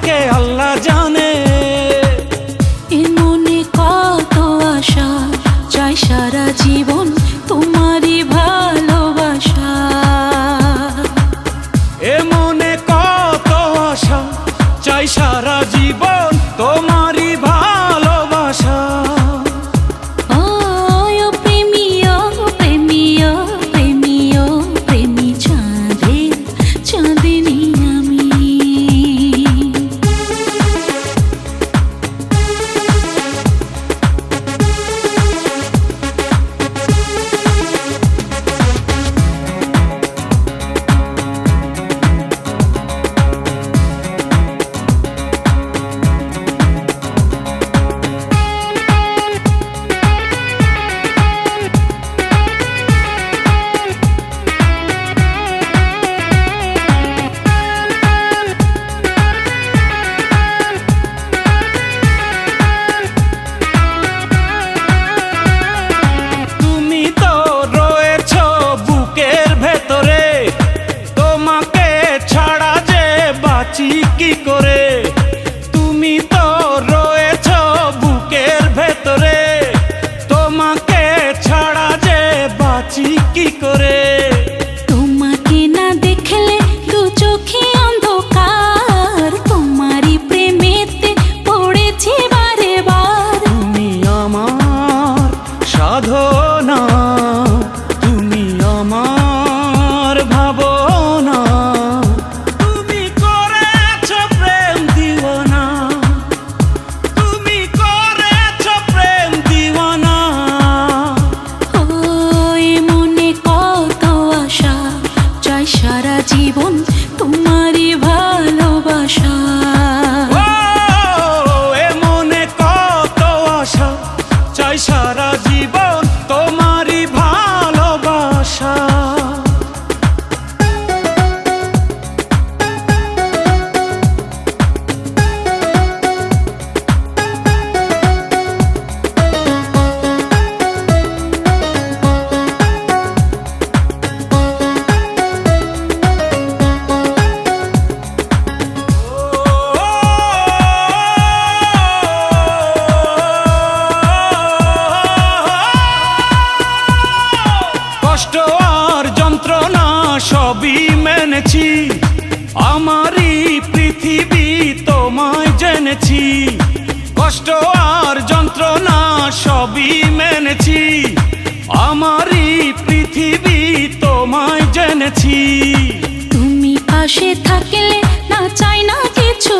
থেকে আল্লাহ জানে। এ মনে কত আশা, চাই সারা জীবন তোমারই ভালোবাসা। এ মনে কত আশা, চাই সারা জীবন তোমারই ভালোবাসা। ও প্রেমী, ও প্রেমী, ও প্রেমী, ও প্রেমী চাঁদের চাঁদিনী আমি। কি করে তুমি তো রয়েছো বুকের ভেতরে, তোমাকে ছাড়া যে বাঁচি কি করে। তোমাকে না দেখলে দু চোখে অন্ধকার, তোমারই প্রেমেতে পড়েছি বারে বার। তুমি আমার সাধনা, তুমি আমার ভাবনা, সারা জীবন তোমারই ভালোবাসা। এ মনে কত আশা, চাই সারা জীবন তোমারই ভালোবাসা। কষ্ট আর যন্ত্রণা সবই মেনেছি, আমারই পৃথিবী তোমায় জেনেছি। কষ্ট আর যন্ত্রণা সবই মেনেছি, আমারই পৃথিবী তোমায় জেনেছি। তুমি পাশে থাকলে না চাই না কিছু